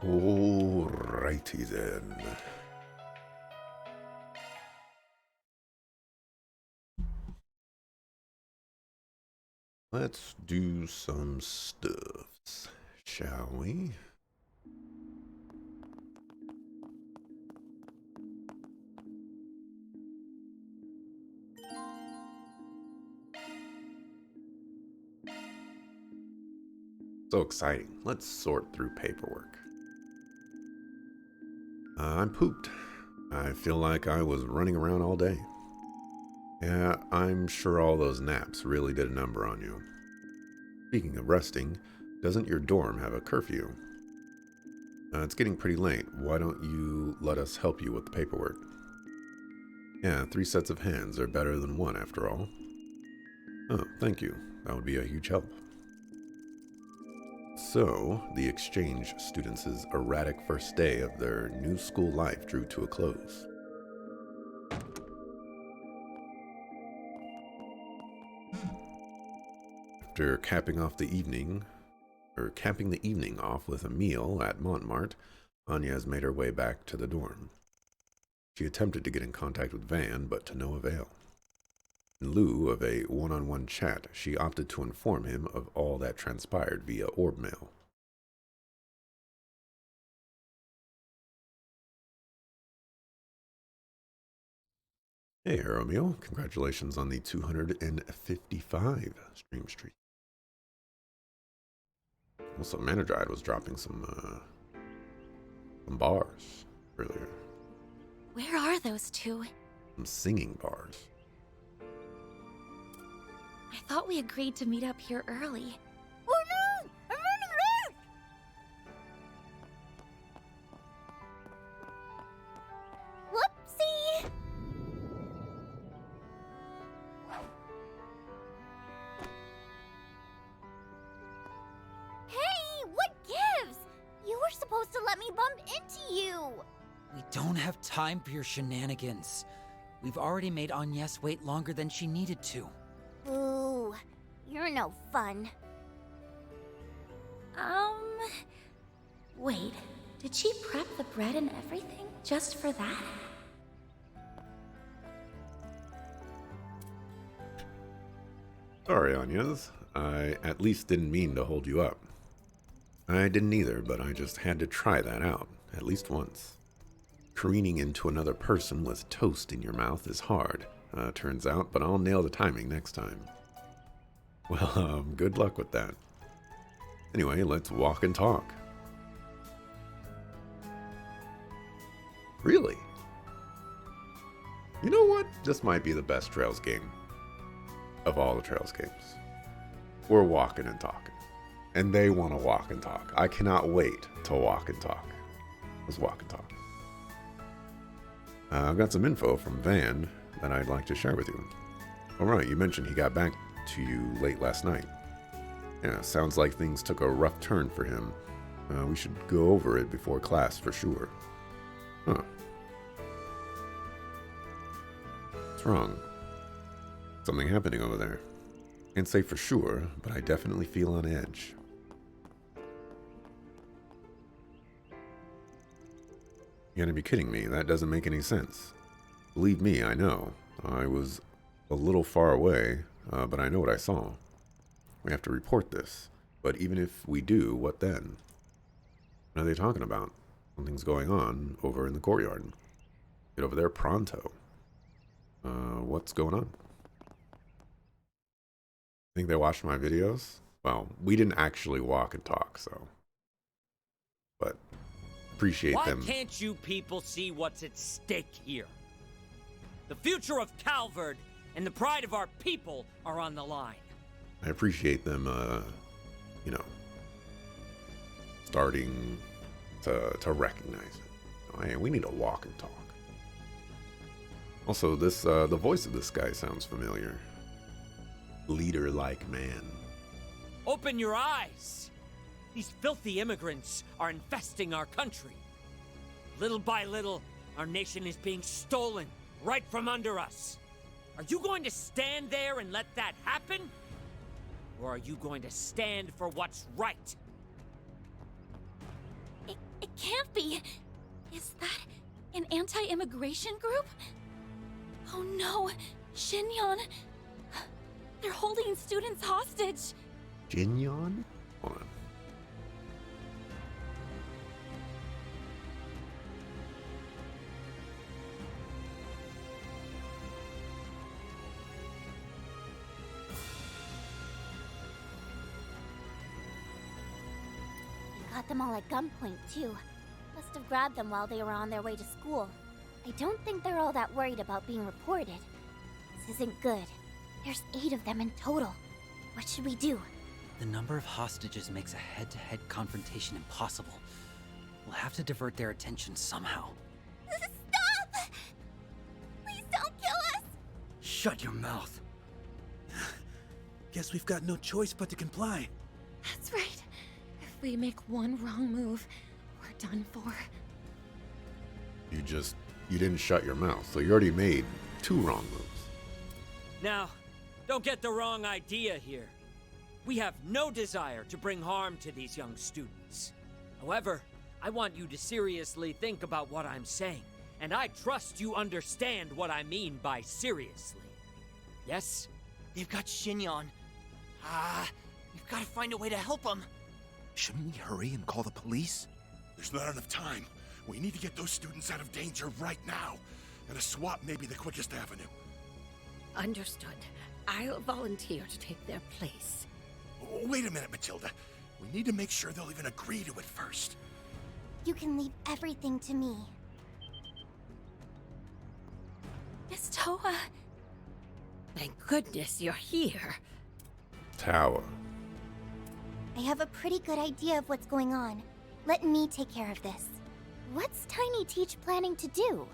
Alrighty then. Let's do some stuffs, shall we? So exciting. Let's sort through paperwork. I'm pooped. I feel like I was running around all day. Yeah, I'm sure all those naps really did a number on you. Speaking of resting, doesn't your dorm have a curfew? It's getting pretty late. Why don't you let us help you with the paperwork? Yeah, 3 sets of hands are better than 1 after all. Oh, thank you. That would be a huge help. So, the exchange students' erratic first day of their new school life drew to a close. After capping the evening off with a meal at Montmartre, Agnes made her way back to the dorm. She attempted to get in contact with Van, but to no avail. In lieu of a one-on-one chat, she opted to inform him of all that transpired via orb mail. Hey, Romeo. Congratulations on the 255 stream streak. Also, Manadride was dropping some bars earlier. Where are those two? Some singing bars. I thought we agreed to meet up here early. Oh no! I'm running late! Whoopsie! Hey, what gives? You were supposed to let me bump into you! We don't have time for your shenanigans. We've already made Agnes wait longer than she needed to. Ooh, you're no fun. Wait. Did she prep the bread and everything just for that? Sorry, Agnes. I at least didn't mean to hold you up. I didn't either, but I just had to try that out, at least once. Careening into another person with toast in your mouth is hard, turns out, but I'll nail the timing next time. Well, good luck with that. Anyway, let's walk and talk. Really? You know what? This might be the best Trails game of all the Trails games. We're walking and talking. And they want to walk and talk. I cannot wait to walk and talk. Let's walk and talk. I've got some info from Van that I'd like to share with you. Alright, you mentioned he got back to you late last night. Yeah, sounds like things took a rough turn for him. We should go over it before class for sure. Huh. What's wrong? Something happening over there. Can't say for sure, but I definitely feel on edge. You gotta be kidding me. That doesn't make any sense. Believe me, I know. I was a little far away, but I know what I saw. We have to report this. But even if we do, what then? What are they talking about? Something's going on over in the courtyard. Get over there pronto. What's going on? Think they watched my videos? Well, we didn't actually walk and talk, so. But appreciate them. Why can't you people see what's at stake here? The future of Calvard and the pride of our people are on the line. I appreciate them, you know, starting to recognize it. Oh, hey, we need to walk and talk. Also, this the voice of this guy sounds familiar. Leader-like man. Open your eyes! These filthy immigrants are infesting our country. Little by little, our nation is being stolen right from under us. Are you going to stand there and let that happen? Or are you going to stand for what's right? can't be. Is that an anti-immigration group? Oh no, Shinyon. They're holding students hostage. Jinyon? Hold on. You got them all at gunpoint, too. Must have grabbed them while they were on their way to school. I don't think they're all that worried about being reported. This isn't good. There's 8 of them in total. What should we do? The number of hostages makes a head-to-head confrontation impossible. We'll have to divert their attention somehow. Stop! Please don't kill us! Shut your mouth. Guess we've got no choice but to comply. That's right. If we make one wrong move, we're done for. You didn't shut your mouth, so you already made 2 wrong moves. Now, don't get the wrong idea here. We have no desire to bring harm to these young students. However, I want you to seriously think about what I'm saying, and I trust you understand what I mean by seriously. Yes? They've got Shinyon. We've got to find a way to help them. Shouldn't we hurry and call the police? There's not enough time. We need to get those students out of danger right now. And a swap may be the quickest avenue. Understood. I'll volunteer to take their place. Wait a minute, Matilda. We need to make sure they'll even agree to it first. You can leave everything to me. Miss Toa. Thank goodness you're here. Tower. I have a pretty good idea of what's going on. Let me take care of this. What's Tiny Teach planning to do?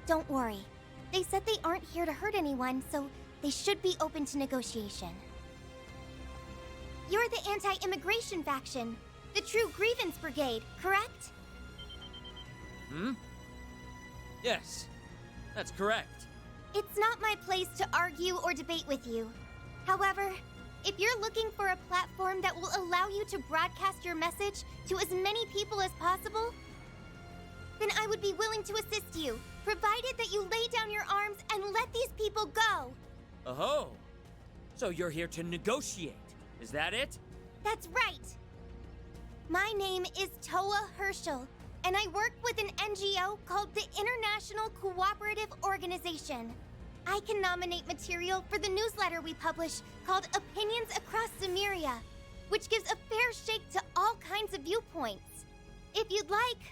Don't worry. They said they aren't here to hurt anyone, so they should be open to negotiation. You're the anti-immigration faction, the True Grievance Brigade, correct? Yes, that's correct. It's not my place to argue or debate with you. However, if you're looking for a platform that will allow you to broadcast your message to as many people as possible, then I would be willing to assist you, provided that you lay down your arms and let these people go. Oh, so you're here to negotiate, is that it? That's right. My name is Toa Herschel, and I work with an NGO called the International Cooperative Organization. I can nominate material for the newsletter we publish called Opinions Across Zemuria, which gives a fair shake to all kinds of viewpoints. If you'd like,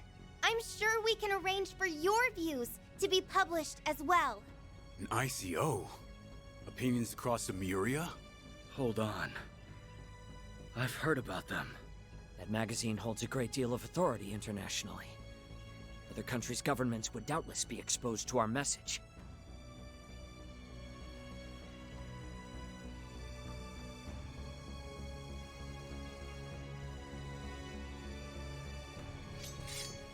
I'm sure we can arrange for your views to be published as well. An ICO? Opinions across Zemuria? Hold on. I've heard about them. That magazine holds a great deal of authority internationally. Other countries' governments would doubtless be exposed to our message.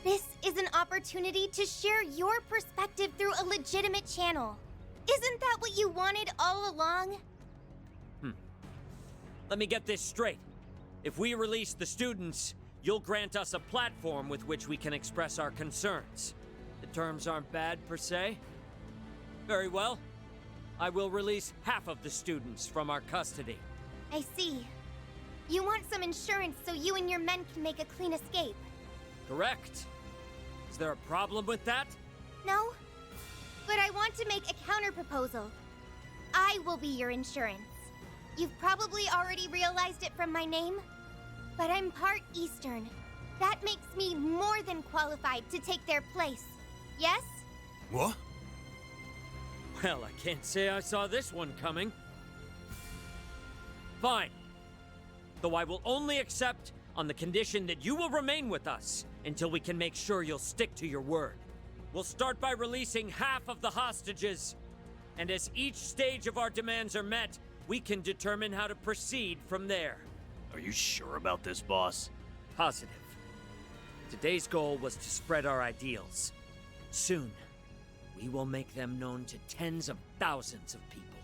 This is an opportunity to share your perspective through a legitimate channel. Isn't that what you wanted all along? Let me get this straight. If we release the students, you'll grant us a platform with which we can express our concerns. The terms aren't bad, per se. Very well. I will release half of the students from our custody. I see. You want some insurance so you and your men can make a clean escape. Correct. Is there a problem with that? No? But I want to make a counter-proposal. I will be your insurance. You've probably already realized it from my name, but I'm part Eastern. That makes me more than qualified to take their place. Yes? What? Well, I can't say I saw this one coming. Fine. Though I will only accept on the condition that you will remain with us until we can make sure you'll stick to your word. We'll start by releasing half of the hostages, and as each stage of our demands are met, we can determine how to proceed from there. Are you sure about this, boss? Positive. Today's goal was to spread our ideals. Soon, we will make them known to tens of thousands of people.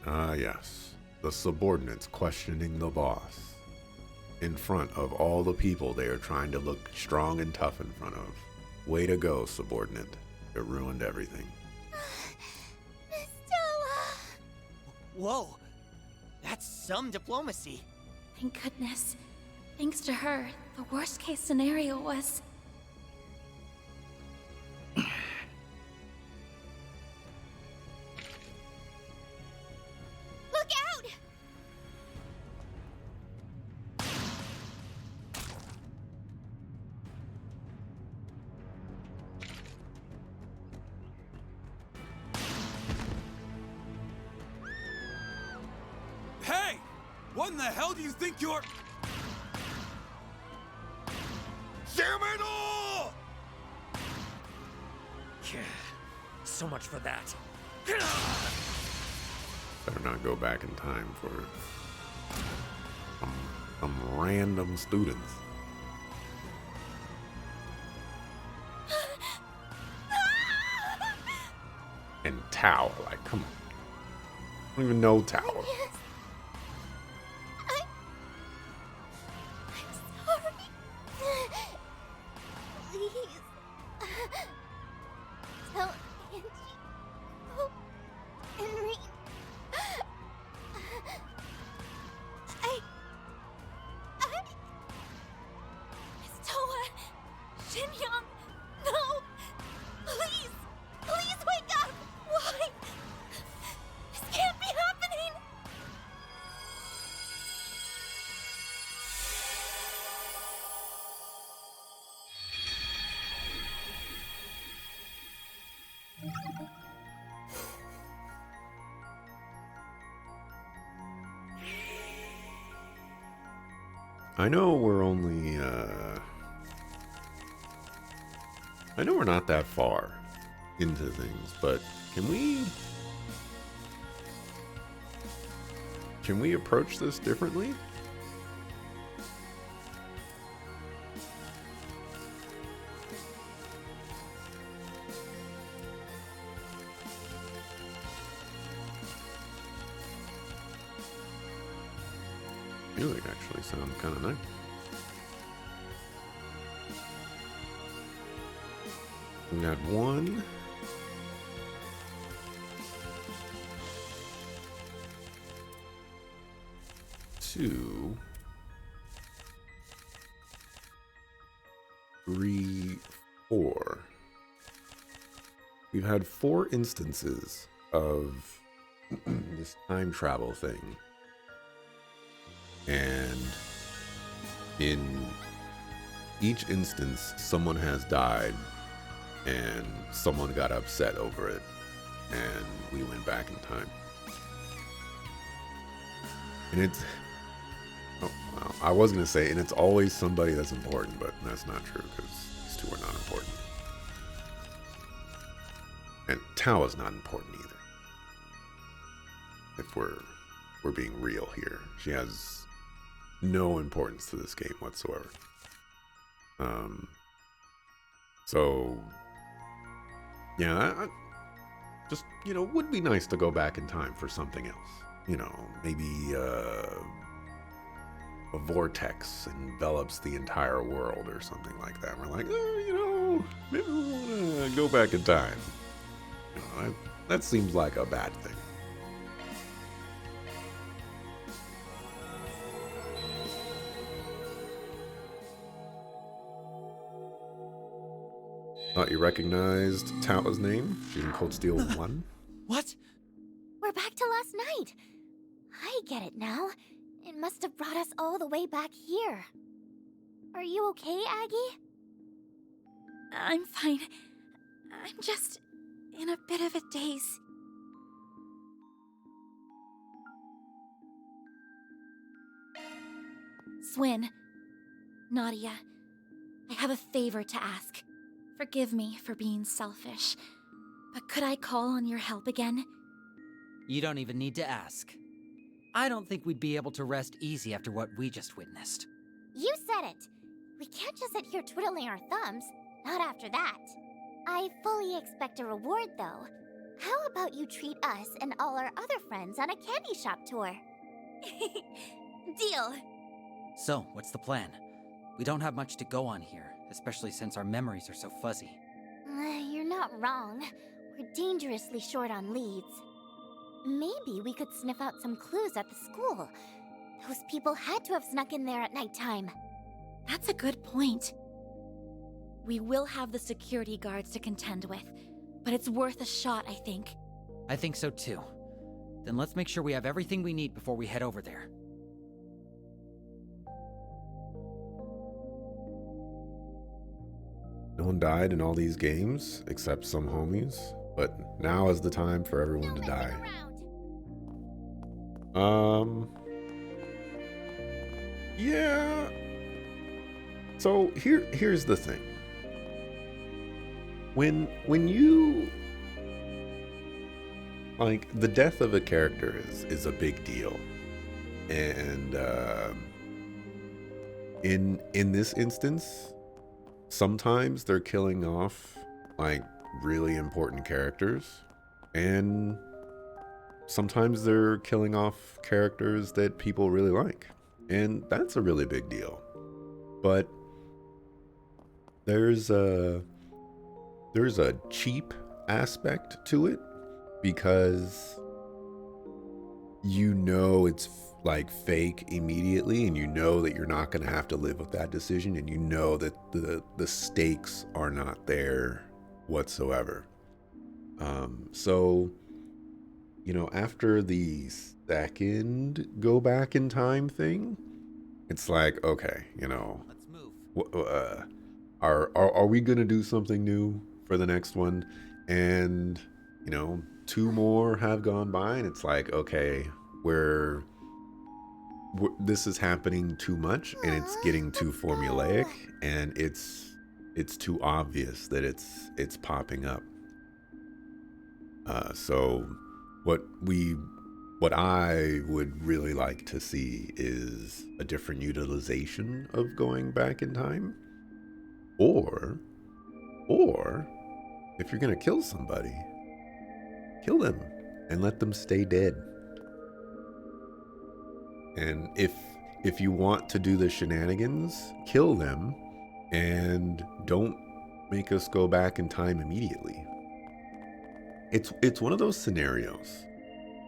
Ah, yes. The subordinates questioning the boss. in front of all the people they are trying to look strong and tough in front of. Way to go, subordinate. It ruined everything. Stella! Whoa, that's some diplomacy. Thank goodness. Thanks to her, the worst case scenario was... Look out! Hey! What in the hell do you think you're... Damn it all! So much for that. Better not go back in time for some random students. And Tao, like, come on. I don't even know Tao. Yes. I'm sorry. Please. Tell Angie. Oh, and Reed. Miss Toa. Shin-young. No. Please. Please wake up. Why? This can't be happening. I know we're only, I know we're not that far into things, but can we approach this differently? Music actually sounds kind of nice. We got 1, 2, 3, 4. We've had 4 instances of this time travel thing. And in each instance, someone has died and someone got upset over it, and we went back in time. And it's, oh, well, I was going to say, and it's always somebody that's important, but that's not true because these two are not important. And Tao is not important either. If we're being real here, she has no importance to this game whatsoever. So yeah, I just, would be nice to go back in time for something else. Maybe a vortex envelops the entire world or something like that. We're like, maybe we want to go back in time. That seems like a bad thing. Thought you recognized Tao's name? She's in Cold Steel 1. What? We're back to last night. I get it now. It must have brought us all the way back here. Are you okay, Aggie? I'm fine. I'm just in a bit of a daze. Swin, Nadia, I have a favor to ask. Forgive me for being selfish, but could I call on your help again? You don't even need to ask. I don't think we'd be able to rest easy after what we just witnessed. You said it. We can't just sit here twiddling our thumbs. Not after that. I fully expect a reward, though. How about you treat us and all our other friends on a candy shop tour? Deal. So, what's the plan? We don't have much to go on here, especially since our memories are so fuzzy. You're not wrong. We're dangerously short on leads. Maybe we could sniff out some clues at the school. Those people had to have snuck in there at nighttime. That's a good point. We will have the security guards to contend with, but it's worth a shot, I think. I think so too. Then let's make sure we have everything we need before we head over there. No one died in all these games, except some homies, but now is the time for everyone to die. Yeah. So here's the thing. When you like, the death of a character is a big deal, and in this instance, sometimes they're killing off like really important characters, and sometimes they're killing off characters that people really like, and that's a really big deal. But there's a cheap aspect to it, because you know it's like fake immediately, and you know that you're not going to have to live with that decision, and you know that the stakes are not there whatsoever. So, you know, after the second go back in time thing, it's like, okay, you know, Let's move. are we gonna do something new for the next one? And you know, 2 more have gone by, and it's like, okay, this is happening too much, and it's getting too formulaic, and it's too obvious that it's popping up. So what I would really like to see is a different utilization of going back in time, or if you're gonna kill somebody, kill them and let them stay dead. And if you want to do the shenanigans, kill them and don't make us go back in time immediately. It's one of those scenarios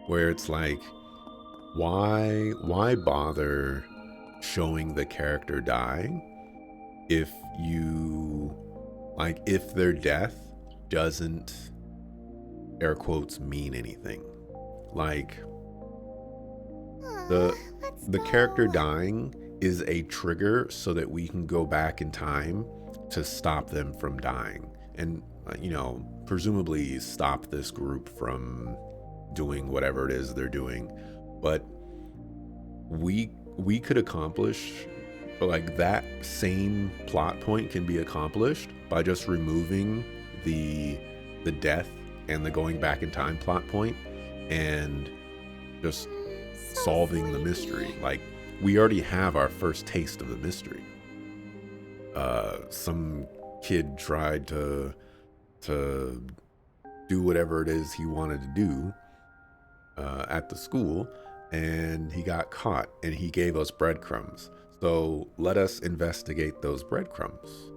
where it's like, why bother showing the character dying if their death doesn't, air quotes, mean anything. Like, the character dying is a trigger so that we can go back in time to stop them from dying, and you know, presumably stop this group from doing whatever it is they're doing. But we could accomplish, like, that same plot point can be accomplished by just removing the death and the going back in time plot point, and just solving the mystery. Like, we already have our first taste of the mystery. Some kid tried to do whatever it is he wanted to do at the school, and he got caught, and he gave us breadcrumbs. So let us investigate those breadcrumbs.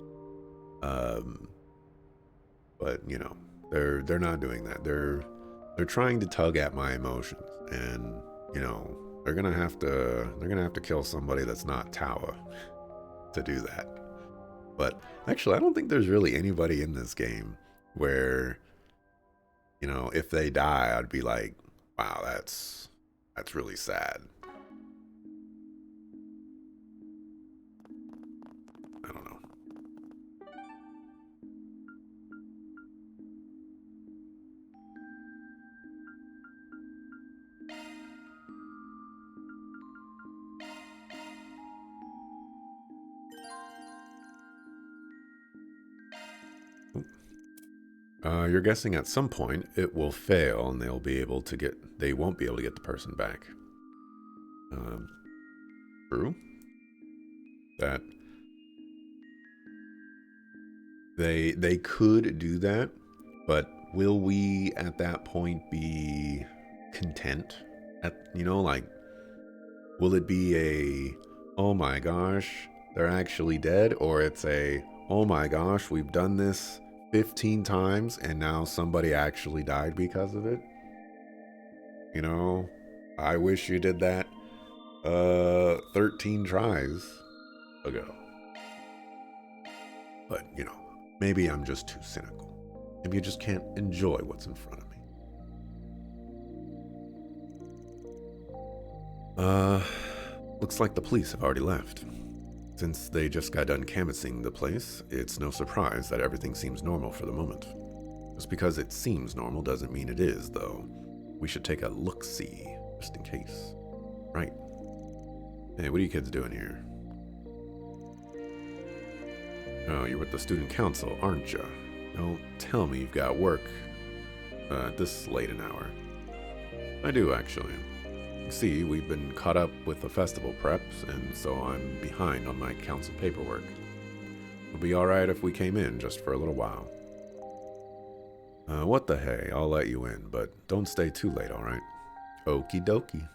But you know, they're not doing that. They're trying to tug at my emotions, and you know, they're gonna have to kill somebody that's not Tawa to do that. But actually, I don't think there's really anybody in this game where, you know, if they die, I'd be like, wow, that's really sad. I don't know. You're guessing at some point it will fail, and they won't be able to get the person back. True. That they could do that, but will we at that point be content? Will it be oh my gosh, they're actually dead, or it's a, oh my gosh, we've done this 15 times and now somebody actually died because of it. You know, I wish you did that 13 tries ago. But, you know, maybe I'm just too cynical. Maybe you just can't enjoy what's in front of me. Looks like the police have already left. Since they just got done canvassing the place, it's no surprise that everything seems normal for the moment. Just because it seems normal doesn't mean it is, though. We should take a look-see, just in case. Right. Hey, what are you kids doing here? Oh, you're with the student council, aren't you? Don't tell me you've got work at this late an hour. I do, actually. You see, we've been caught up with the festival preps, and so I'm behind on my council paperwork. It'll be alright if we came in just for a little while. What the hey, I'll let you in, but don't stay too late, alright? Okie dokie.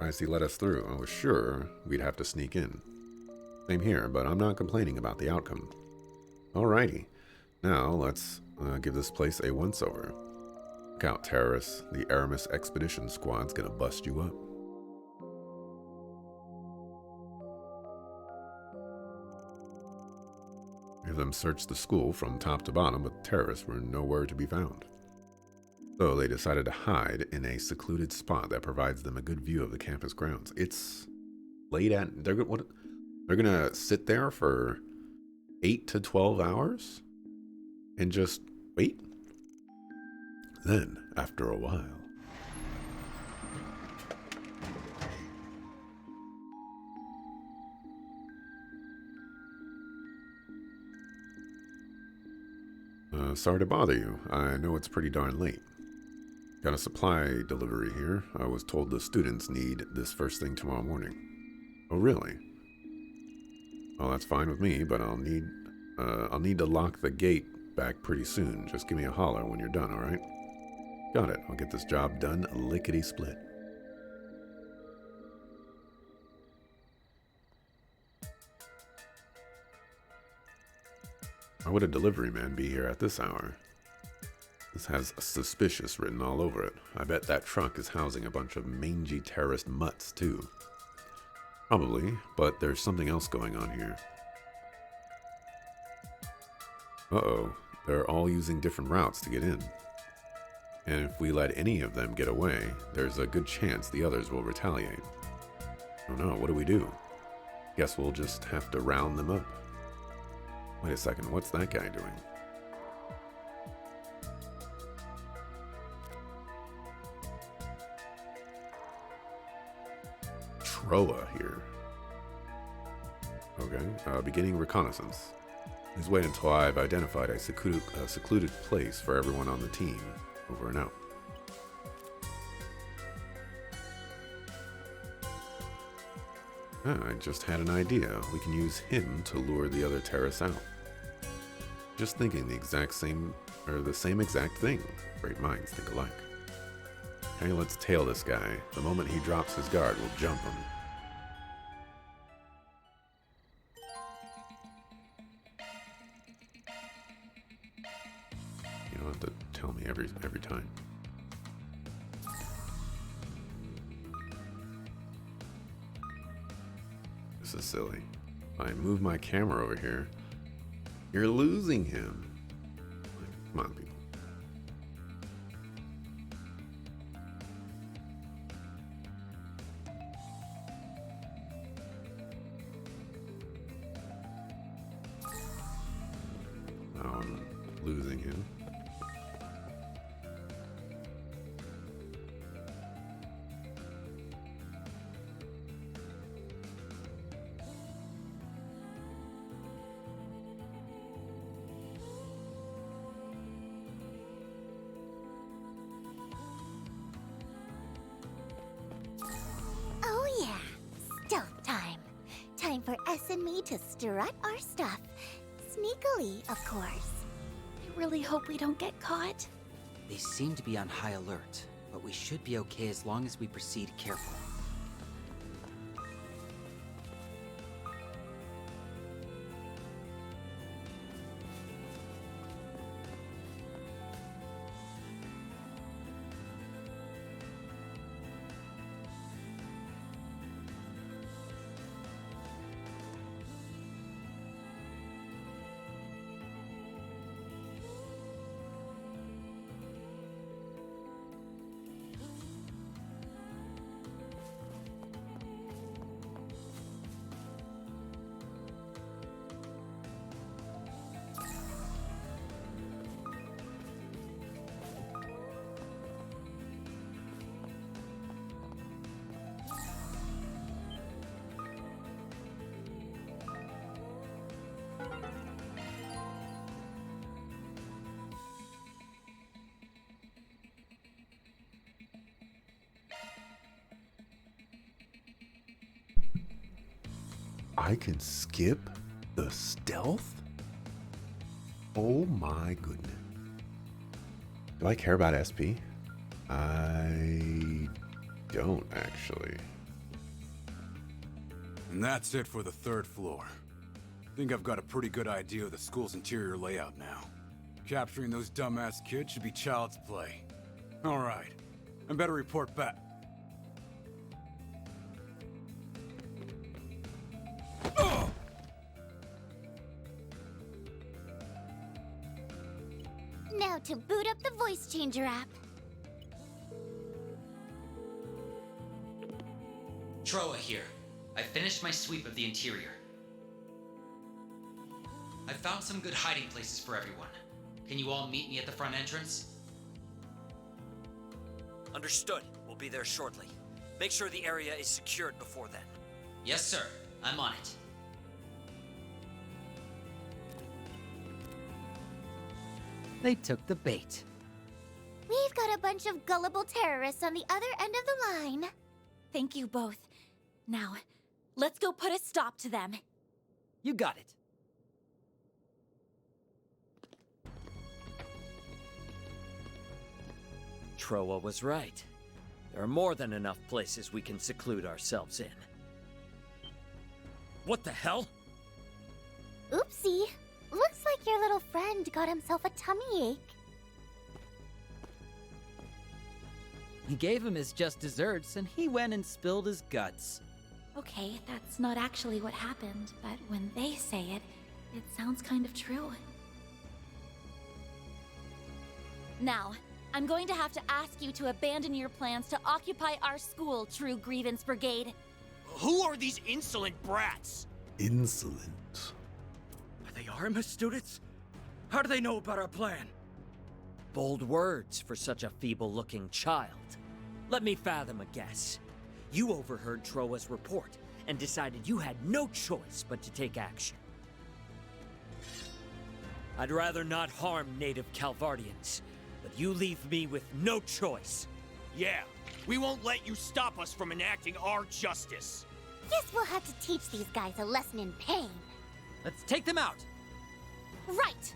As he let us through, I was sure we'd have to sneak in. Same here, but I'm not complaining about the outcome. Alrighty, now let's give this place a once-over. Look out, terrorists. The Aramis Expedition Squad's gonna bust you up. Hear them search the school from top to bottom, but terrorists were nowhere to be found. So they decided to hide in a secluded spot that provides them a good view of the campus grounds. It's late at... They're gonna sit there for 8 to 12 hours? And just wait? Then, after a while... sorry to bother you. I know it's pretty darn late. Got a supply delivery here. I was told the students need this first thing tomorrow morning. Oh, really? Well, that's fine with me, but I'll need to lock the gate back pretty soon. Just give me a holler when you're done, all right? Got it. I'll get this job done lickety-split. Why would a delivery man be here at this hour? This has suspicious written all over it. I bet that truck is housing a bunch of mangy terrorist mutts, too. Probably, but there's something else going on here. Uh-oh, they're all using different routes to get in. And if we let any of them get away, there's a good chance the others will retaliate. Oh no, what do we do? Guess we'll just have to round them up. Wait a second, what's that guy doing? Troa here. Okay, beginning reconnaissance. Please wait until I've identified a secluded place for everyone on the team. Over and out. I just had an idea. We can use him to lure the other terrorists out. Just thinking the same exact thing. Great minds think alike. Okay, let's tail this guy. The moment he drops his guard, we'll jump him. You don't have to tell me every time. This is silly. If I move my camera over here, you're losing him. Come on, people. Now I'm losing him. Oh yeah, stealth time. Time for S and me to strut our stuff. Sneakily, of course. I really hope we don't get caught. They seem to be on high alert, but we should be okay as long as we proceed carefully. I can skip the stealth? Oh my goodness. Do I care about SP? I don't actually. And that's it for the 3rd floor. Think I've got a pretty good idea of the school's interior layout now. Capturing those dumbass kids should be child's play. Alright, I better report back. Now to boot up the voice changer app. Troa here. I finished my sweep of the interior. I found some good hiding places for everyone. Can you all meet me at the front entrance? Understood. We'll be there shortly. Make sure the area is secured before then. Yes, sir. I'm on it. They took the bait. We've got a bunch of gullible terrorists on the other end of the line. Thank you both. Now, let's go put a stop to them. You got it. Troa was right. There are more than enough places we can seclude ourselves in. What the hell? Oopsie. Looks like your little friend got himself a tummy ache. He gave him his just desserts, and he went and spilled his guts. Okay, that's not actually what happened, but when they say it, it sounds kind of true. Now, I'm going to have to ask you to abandon your plans to occupy our school, True Grievance Brigade. Who are these insolent brats? Insolent. Are they Artemis students? How do they know about our plan? Bold words for such a feeble-looking child. Let me fathom a guess. You overheard Troa's report and decided you had no choice but to take action. I'd rather not harm native Calvardians, but you leave me with no choice. Yeah, we won't let you stop us from enacting our justice. Guess we'll have to teach these guys a lesson in pain. Let's take them out. Right!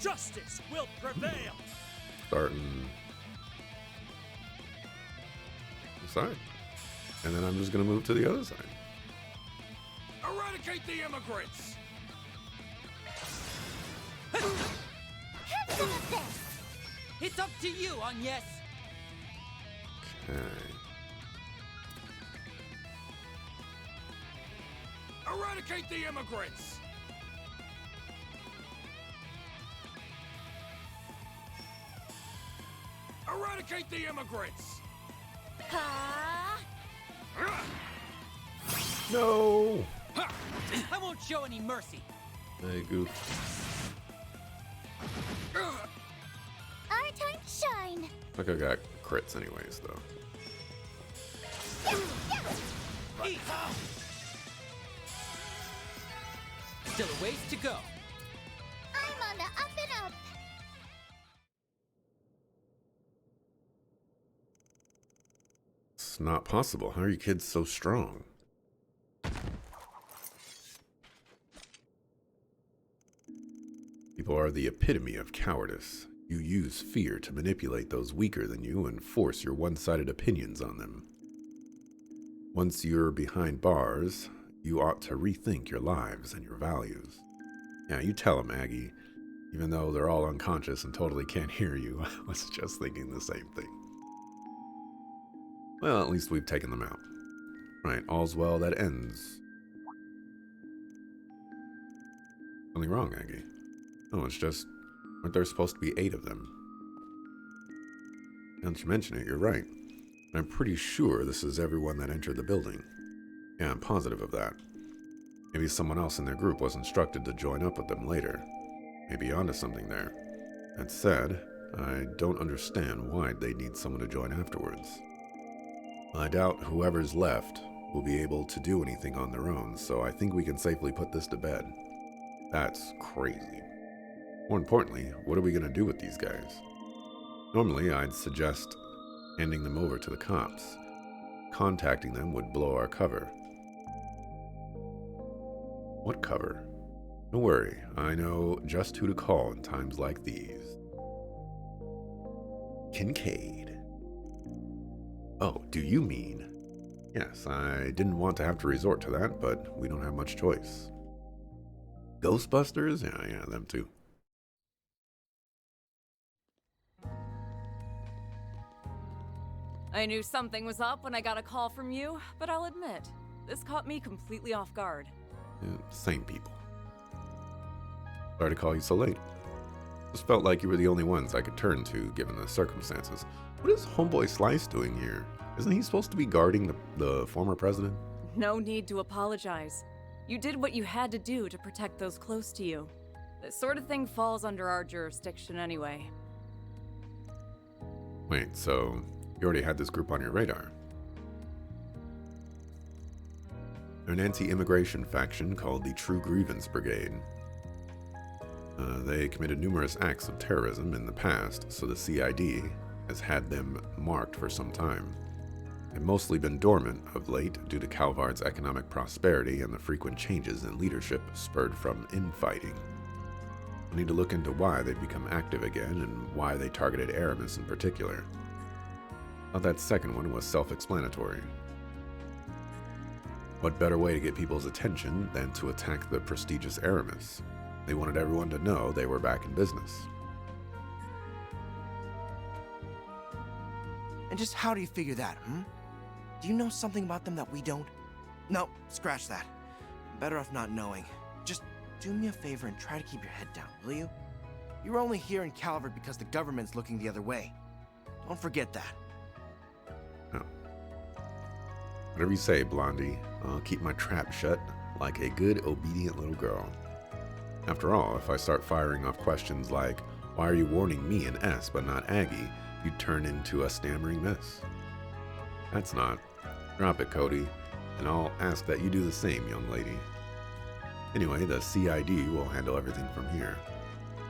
Justice will prevail! Starting this side. And then I'm just going to move to the other side. Eradicate the immigrants! Have some of this! It's up to you, Agnes. Okay. Eradicate the immigrants! Eradicate the immigrants! Ha! No! I won't show any mercy. Hey, goof. Our time to shine! Like I got crits anyways, though. Eat. Still a ways to go. I'm on the up and up! It's not possible. How are you kids so strong? People are the epitome of cowardice. You use fear to manipulate those weaker than you and force your one-sided opinions on them. Once you're behind bars, you ought to rethink your lives and your values. Yeah, you tell them, Aggie. Even though they're all unconscious and totally can't hear you, I was just thinking the same thing. Well, at least we've taken them out. Right, all's well that ends. Something wrong, Aggie? Oh, it's just, aren't there supposed to be 8 of them? Now that you mention it, you're right. I'm pretty sure this is everyone that entered the building. Yeah, I'm positive of that. Maybe someone else in their group was instructed to join up with them later. Maybe onto something there. That said, I don't understand why they need someone to join afterwards. I doubt whoever's left will be able to do anything on their own, so I think we can safely put this to bed. That's crazy. More importantly, what are we going to do with these guys? Normally, I'd suggest handing them over to the cops. Contacting them would blow our cover. What cover? Don't worry, I know just who to call in times like these. Kincaid. Oh, do you mean? Yes, I didn't want to have to resort to that, but we don't have much choice. Ghostbusters? Yeah, them too. I knew something was up when I got a call from you, but I'll admit, this caught me completely off guard. Yeah, same people. Sorry to call you so late. Just felt like you were the only ones I could turn to, given the circumstances. What is Homeboy Slice doing here? Isn't he supposed to be guarding the former president? No need to apologize. You did what you had to do to protect those close to you. This sort of thing falls under our jurisdiction anyway. Wait, so you already had this group on your radar? They're an anti-immigration faction called the True Grievance Brigade. They committed numerous acts of terrorism in the past, so the CID has had them marked for some time. They've mostly been dormant of late due to Calvard's economic prosperity and the frequent changes in leadership spurred from infighting. We need to look into why they've become active again and why they targeted Aramis in particular. Thought that second one was self-explanatory. What better way to get people's attention than to attack the prestigious Aramis? They wanted everyone to know they were back in business. And just how do you figure that, Do you know something about them that we don't? No, scratch that. Better off not knowing. Just do me a favor and try to keep your head down, will you? You're only here in Calvert because the government's looking the other way. Don't forget that. No. Whatever you say, Blondie. I'll keep my trap shut like a good, obedient little girl. After all, if I start firing off questions like, why are you warning me and S but not Aggie, you'd turn into a stammering mess. That's not. Drop it, Cody, and I'll ask that you do the same, young lady. Anyway, the CID will handle everything from here.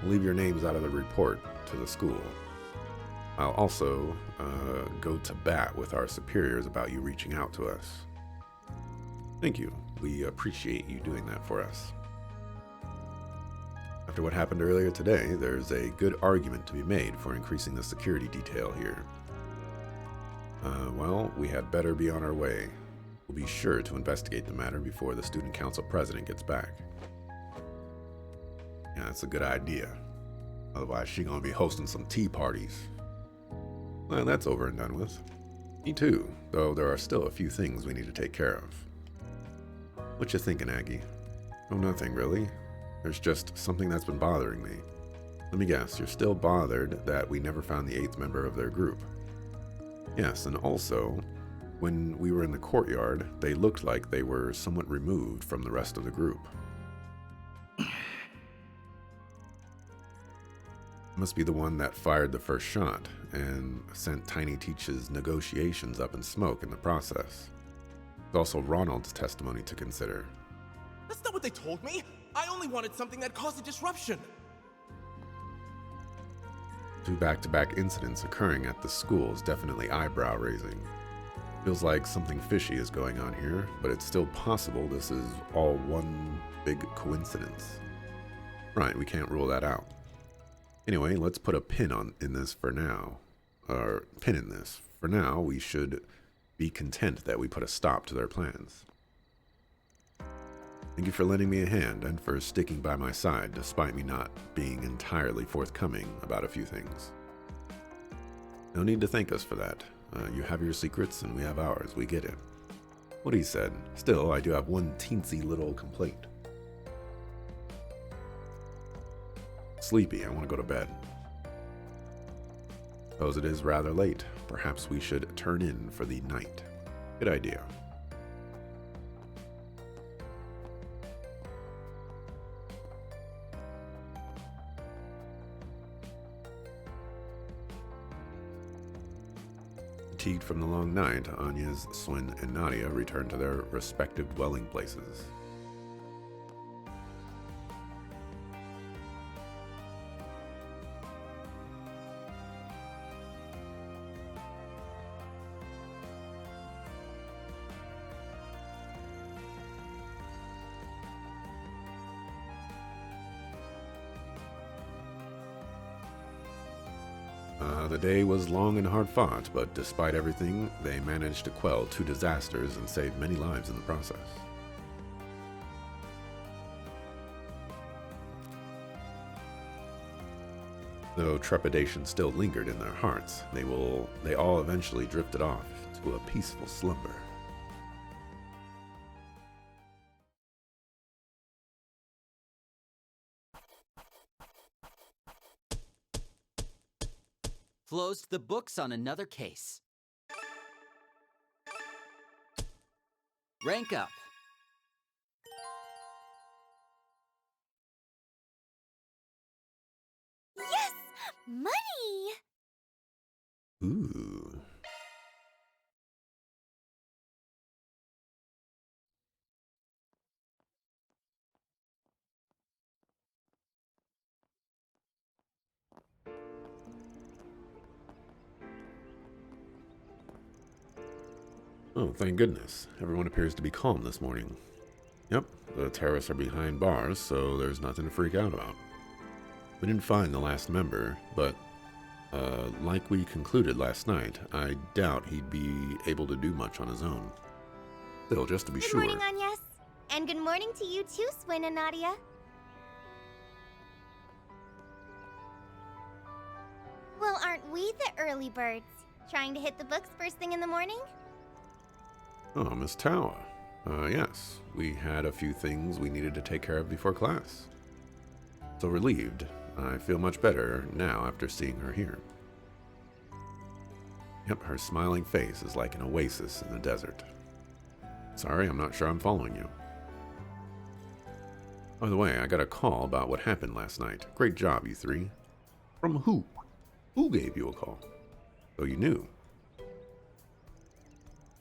We'll leave your names out of the report to the school. I'll also go to bat with our superiors about you reaching out to us. Thank you. We appreciate you doing that for us. After what happened earlier today, there's a good argument to be made for increasing the security detail here. Well, we had better be on our way. We'll be sure to investigate the matter before the student council president gets back. Yeah, that's a good idea. Otherwise, she's gonna be hosting some tea parties. Well, that's over and done with. Me too, though there are still a few things we need to take care of. What you thinking, Aggie? Oh, nothing really. There's just something that's been bothering me. Let me guess, you're still bothered that we never found the 8th member of their group. Yes, and also, when we were in the courtyard, they looked like they were somewhat removed from the rest of the group. Must be the one that fired the first shot and sent Tiny Teach's negotiations up in smoke in the process. There's also Ronald's testimony to consider. That's not what they told me! I only wanted something that caused a disruption! 2 back-to-back incidents occurring at the school is definitely eyebrow-raising. Feels like something fishy is going on here, but it's still possible this is all one big coincidence. Right, we can't rule that out. Anyway, let's put a pin in this for now. For now, we should be content that we put a stop to their plans. Thank you for lending me a hand and for sticking by my side despite me not being entirely forthcoming about a few things. No need to thank us for that. You have your secrets and we have ours. We get it. What he said. Still, I do have one teensy little complaint. Sleepy. I want to go to bed. Suppose it is rather late. Perhaps we should turn in for the night. Good idea. Fatigued from the long night, Anya's, Swin, and Nadia returned to their respective dwelling places. The day was long and hard fought, but despite everything, they managed to quell 2 disasters and save many lives in the process. Though trepidation still lingered in their hearts, they all eventually drifted off to a peaceful slumber. Closed the books on another case. Rank up. Yes! Money! Ooh. Oh, thank goodness. Everyone appears to be calm this morning. Yep, the terrorists are behind bars, so there's nothing to freak out about. We didn't find the last member, but like we concluded last night, I doubt he'd be able to do much on his own. Still, just to be sure. Good morning, Agnes. And good morning to you too, Swin and Nadia. Well, aren't we the early birds? Trying to hit the books first thing in the morning? Oh, Miss Towa. Yes, we had a few things we needed to take care of before class. So relieved. I feel much better now after seeing her here. Yep, her smiling face is like an oasis in the desert. Sorry, I'm not sure I'm following you. By the way, I got a call about what happened last night. Great job, you 3. From who? Who gave you a call? So you knew.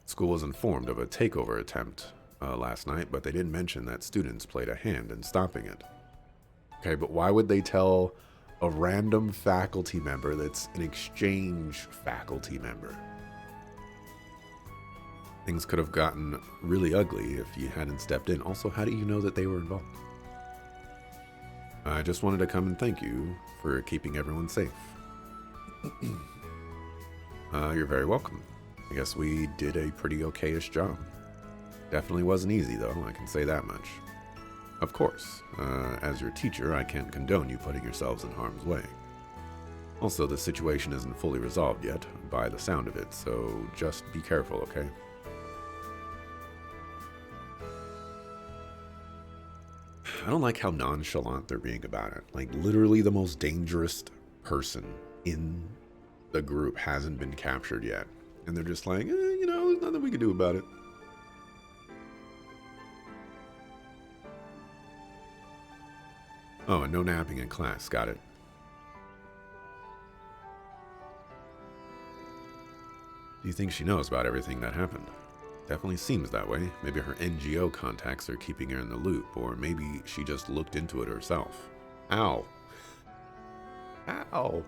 School was informed of a takeover attempt last night, but they didn't mention that students played a hand in stopping it. Okay, but why would they tell a random faculty member that's an exchange faculty member? Things could have gotten really ugly if you hadn't stepped in. Also, how do you know that they were involved? I just wanted to come and thank you for keeping everyone safe. You're very welcome. I guess we did a pretty okay-ish job. Definitely wasn't easy, though, I can say that much. Of course, as your teacher, I can't condone you putting yourselves in harm's way. Also, the situation isn't fully resolved yet, by the sound of it, so just be careful, okay? I don't like how nonchalant they're being about it. Like, literally the most dangerous person in the group hasn't been captured yet. And they're just like, there's nothing we can do about it. Oh, and no napping in class. Got it. Do you think she knows about everything that happened? Definitely seems that way. Maybe her NGO contacts are keeping her in the loop, or maybe she just looked into it herself. Ow. Ow.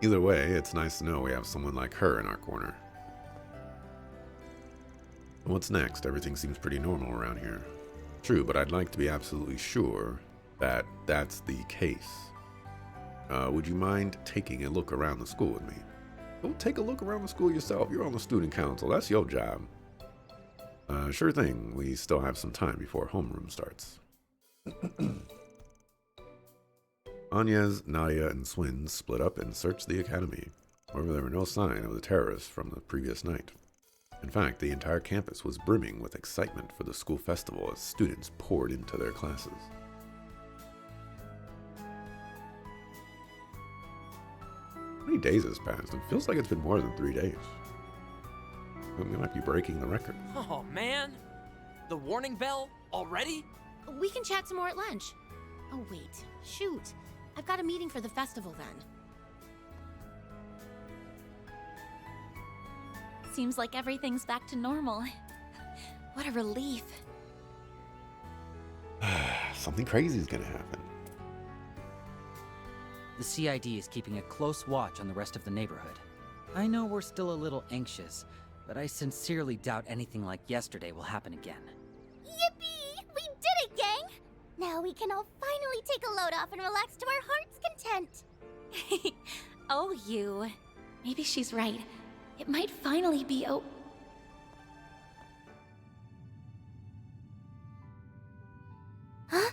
Either way, it's nice to know we have someone like her in our corner. What's next? Everything seems pretty normal around here. True, but I'd like to be absolutely sure that that's the case. Would you mind taking a look around the school with me? Go take a look around the school yourself. You're on the student council. That's your job. Sure thing. We still have some time before homeroom starts. Agnes, Nadia, and Swin split up and searched the academy. However, there were no sign of the terrorists from the previous night. In fact, the entire campus was brimming with excitement for the school festival as students poured into their classes. How many days has passed? It feels like it's been more than 3 days. We might be breaking the record. Oh, man. The warning bell already? We can chat some more at lunch. Oh, wait. Shoot. I've got a meeting for the festival then. Seems like everything's back to normal. What a relief. Something crazy is gonna happen. The CID is keeping a close watch on the rest of the neighborhood. I know we're still a little anxious, but I sincerely doubt anything like yesterday will happen again. Yippee! We did it, gang! Now we can all finally take a load off and relax to our heart's content. Oh, you. Maybe she's right. It might finally be Huh?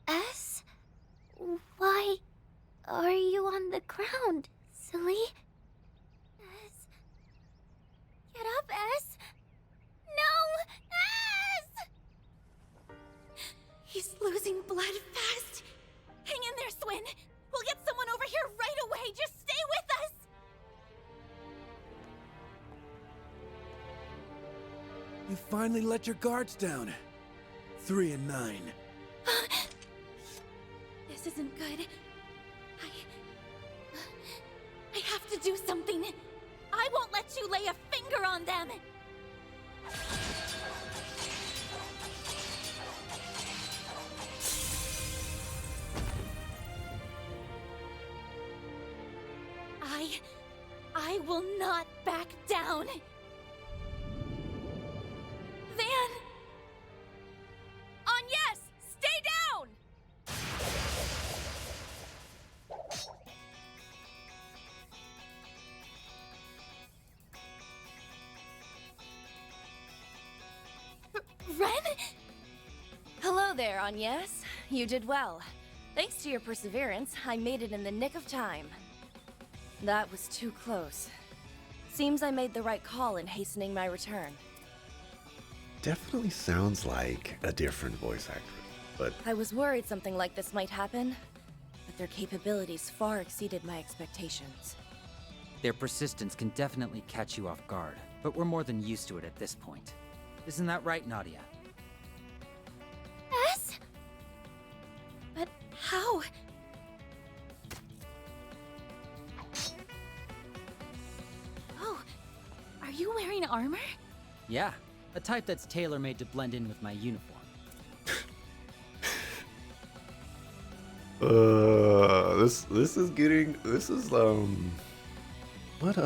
S? Why are you on the ground, silly? S? Get up, S! No! S! He's losing blood fast. Hang in there, Swin. We'll get someone over here right away. Just stay with us! You finally let your guards down. 3 and 9. This isn't good. I have to do something. I won't let you lay a finger on them. I will not back down. Van! On yes! Stay down! Ren? Hello there, Agnes. You did well. Thanks to your perseverance, I made it in the nick of time. That was too close. Seems I made the right call in hastening my return. Definitely sounds like a different voice actress, but I was worried something like this might happen, but their capabilities far exceeded my expectations. Their persistence can definitely catch you off guard, but we're more than used to it at this point. Isn't that right, Nadia? S? But how? Oh, are you wearing armor? Yeah, a type that's tailor-made to blend in with my uniform. This is getting, what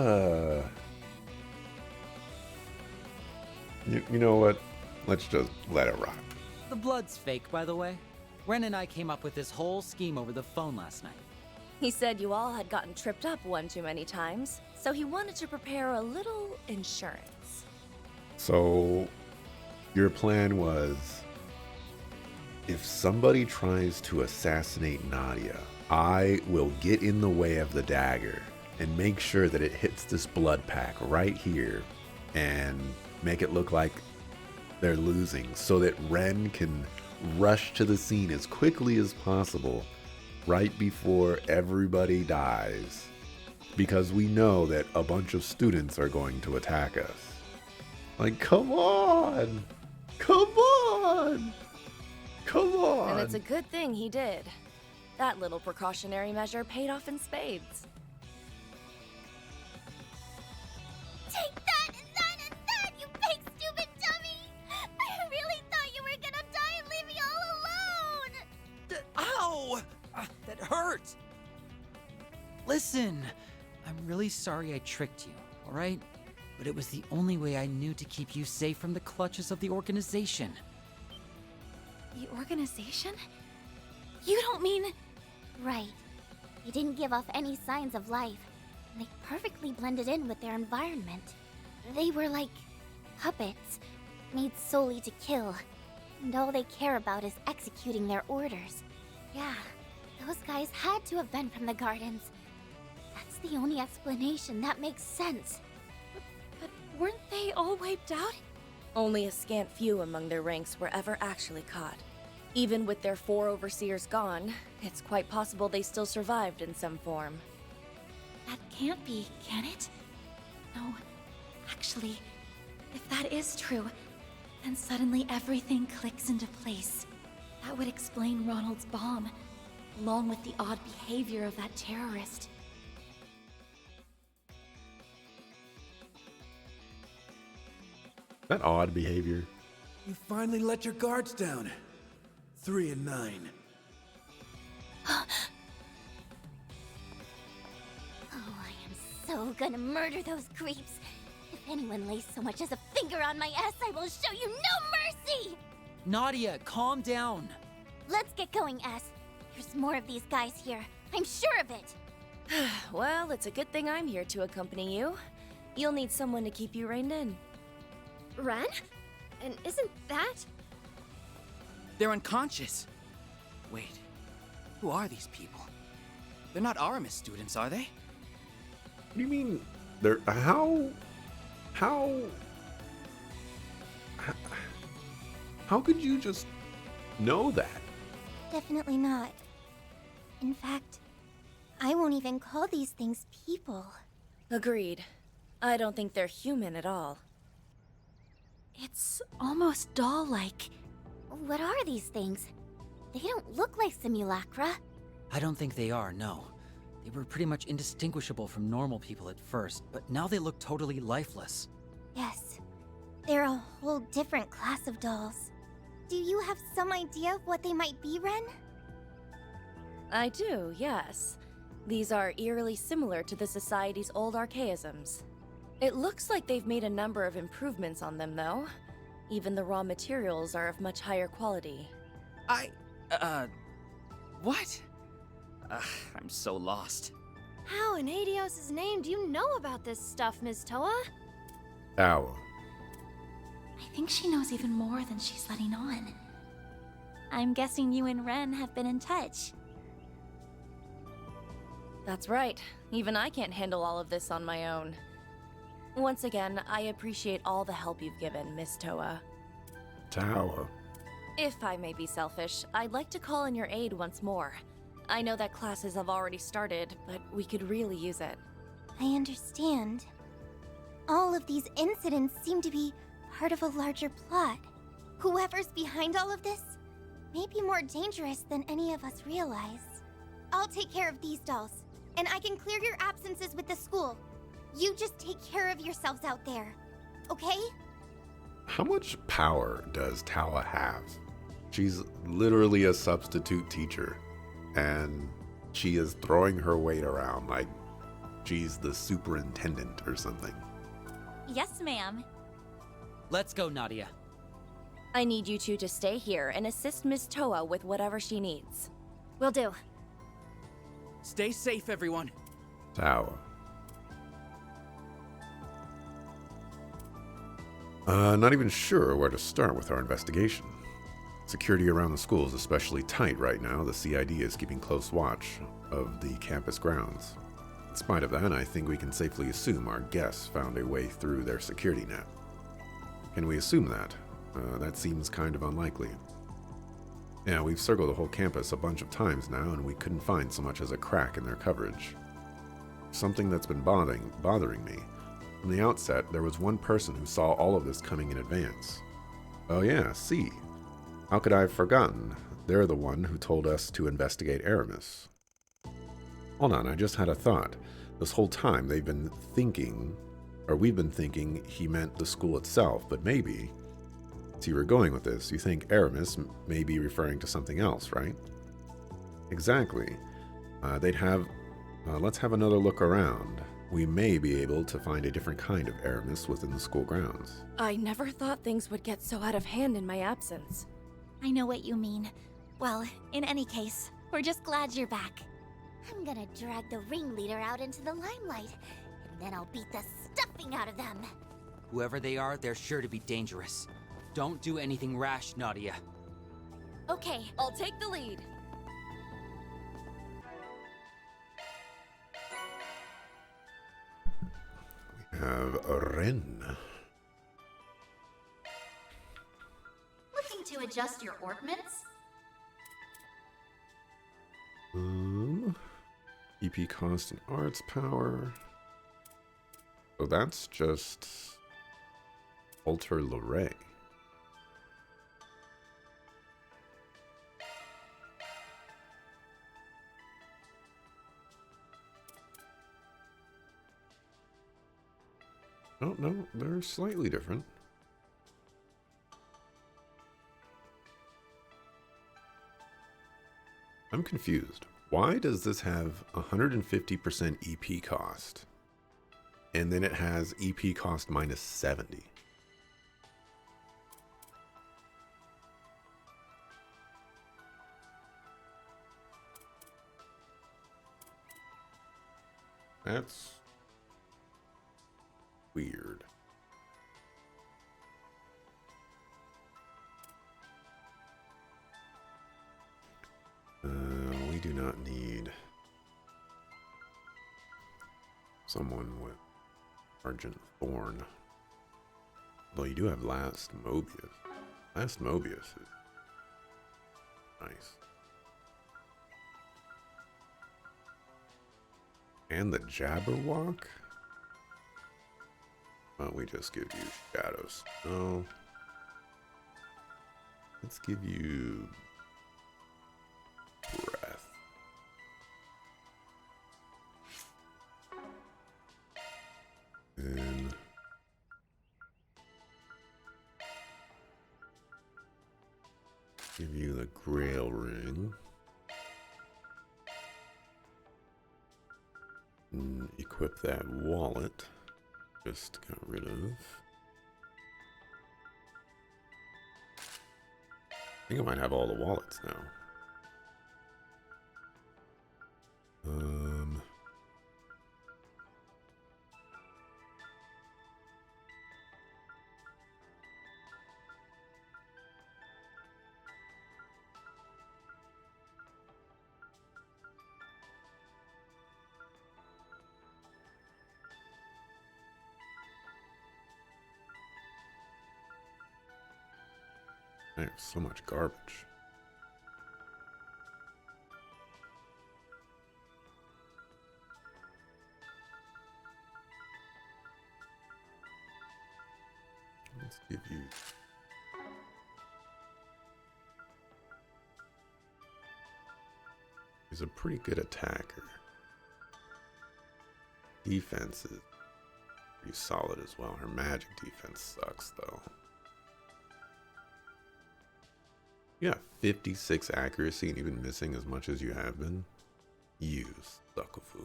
you know what? Let's just let it rock. The blood's fake, by the way. Ren and I came up with this whole scheme over the phone last night. He said you all had gotten tripped up one too many times, so he wanted to prepare a little insurance. So, your plan was, if somebody tries to assassinate Nadia, I will get in the way of the dagger and make sure that it hits this blood pack right here and make it look like they're losing so that Ren can rush to the scene as quickly as possible right before everybody dies, because we know that a bunch of students are going to attack us. Like, come on! Come on! Come on! And it's a good thing he did. That little precautionary measure paid off in spades. Take that and that and that, you big stupid dummy! I really thought you were gonna die and leave me all alone! Ow! That hurt! Listen, I'm really sorry I tricked you, alright? But it was the only way I knew to keep you safe from the clutches of the organization. The organization? You don't mean... Right. They didn't give off any signs of life, and they perfectly blended in with their environment. They were like puppets, made solely to kill, and all they care about is executing their orders. Yeah, those guys had to have been from the gardens. That's the only explanation that makes sense. But weren't they all wiped out? Only a scant few among their ranks were ever actually caught. Even with their 4 overseers gone, it's quite possible they still survived in some form. That can't be, can it? No, actually, if that is true, then suddenly everything clicks into place. That would explain Ronald's bomb, along with the odd behavior of that terrorist. That odd behavior. You finally let your guards down. 3 and 9. so gonna murder those creeps. If anyone lays so much as a finger on my ass, I will show you no mercy! Nadia, calm down. Let's get going, S. There's more of these guys here. I'm sure of it. Well, it's a good thing I'm here to accompany you. You'll need someone to keep you reined in. Ren? And isn't that... They're unconscious. Wait, who are these people? They're not Aramis students, are they? What do you mean? They're how could you just know that? Definitely not. In fact, I won't even call these things people. Agreed. I don't think they're human at all. It's almost doll-like. What are these things? They don't look like simulacra. I don't think they are, no. They were pretty much indistinguishable from normal people at first, but now they look totally lifeless. Yes, they're a whole different class of dolls. Do you have some idea of what they might be, Ren? I do, yes. These are eerily similar to the Society's old archaisms. It looks like they've made a number of improvements on them, though. Even the raw materials are of much higher quality. What? I'm so lost. How in Adios' name do you know about this stuff, Ms. Toa? Ow. I think she knows even more than she's letting on. I'm guessing you and Ren have been in touch. That's right. Even I can't handle all of this on my own. Once again, I appreciate all the help you've given, Miss Toa. Tower. If I may be selfish, I'd like to call in your aid once more. I know that classes have already started, but we could really use it. I understand. All of these incidents seem to be part of a larger plot. Whoever's behind all of this may be more dangerous than any of us realize. I'll take care of these dolls, and I can clear your absences with the school. You just take care of yourselves out there, okay? How much power does Tawa have? She's literally a substitute teacher, and she is throwing her weight around like she's the superintendent or something. Yes, ma'am. Let's go, Nadia. I need you two to stay here and assist Miss Toa with whatever she needs. Will do. Stay safe, everyone. Tawa. Not even sure where to start with our investigation. Security around the school is especially tight right now. The CID is keeping close watch of the campus grounds. In spite of that, I think we can safely assume our guests found a way through their security net. Can we assume that? That seems kind of unlikely. Yeah, we've circled the whole campus a bunch of times now, and we couldn't find so much as a crack in their coverage. Something that's been bothering me. From the outset, there was one person who saw all of this coming in advance. Oh yeah, C. How could I have forgotten? They're the one who told us to investigate Aramis. Hold on, I just had a thought. This whole time we've been thinking he meant the school itself, but maybe, see where you're going with this, you think Aramis may be referring to something else, right? Exactly. Let's have another look around. We may be able to find a different kind of Aramis within the school grounds. I never thought things would get so out of hand in my absence. I know what you mean. Well, in any case, we're just glad you're back. I'm gonna drag the ringleader out into the limelight, and then I'll beat the stuffing out of them. Whoever they are, they're sure to be dangerous. Don't do anything rash, Nadia. Okay, I'll take the lead. We have Ren. Looking to adjust your orbments? EP constant arts power. So that's just Alter Lorray. Oh, no, they're slightly different. I'm confused. Why does this have 150% EP cost? and then it has EP cost minus 70. That's weird. We do not need someone with Argent Thorn. Though you do have Last Mobius. Last Mobius is nice. And the Jabberwock? Why don't we just give you Shadows? No. Let's give you Breath. And give you the Grail Ring. And equip that wallet. Just got rid of. I think I might have all the wallets now. I have so much garbage. Let's give you. He's a pretty good attacker. Defense is pretty solid as well. Her magic defense sucks though. You got 56 accuracy and even missing as much as you have been. You Suckafu.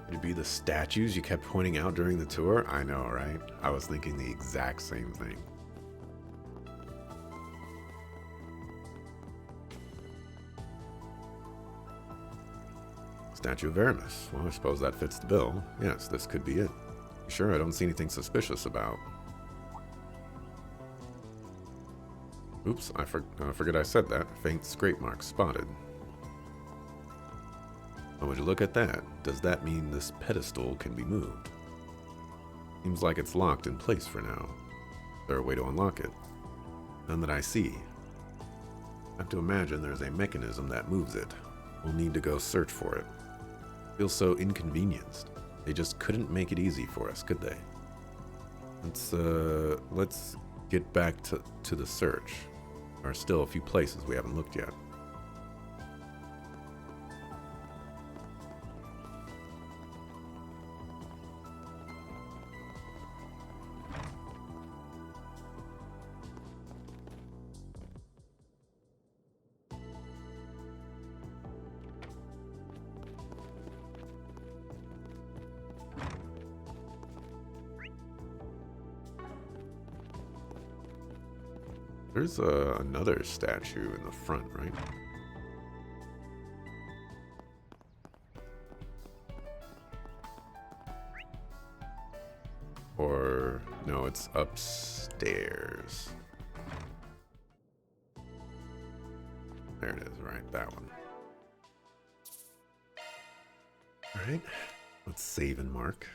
It'd be the statues you kept pointing out during the tour? I know, right? I was thinking the exact same thing. Statue of Aramis. Well, I suppose that fits the bill. Yes, this could be it. Sure, I don't see anything suspicious about. Oops, I forget I said that. Faint scrape mark spotted. Oh, would you look at that? Does that mean this pedestal can be moved? Seems like it's locked in place for now. Is there a way to unlock it? None that I see. I have to imagine there's a mechanism that moves it. We'll need to go search for it. Feels so inconvenienced. They just couldn't make it easy for us, could they? Let's get back to the search. There are still a few places we haven't looked yet. There's another statue in the front, right? Or, no, it's upstairs. There it is, right, that one. Alright, let's save and mark.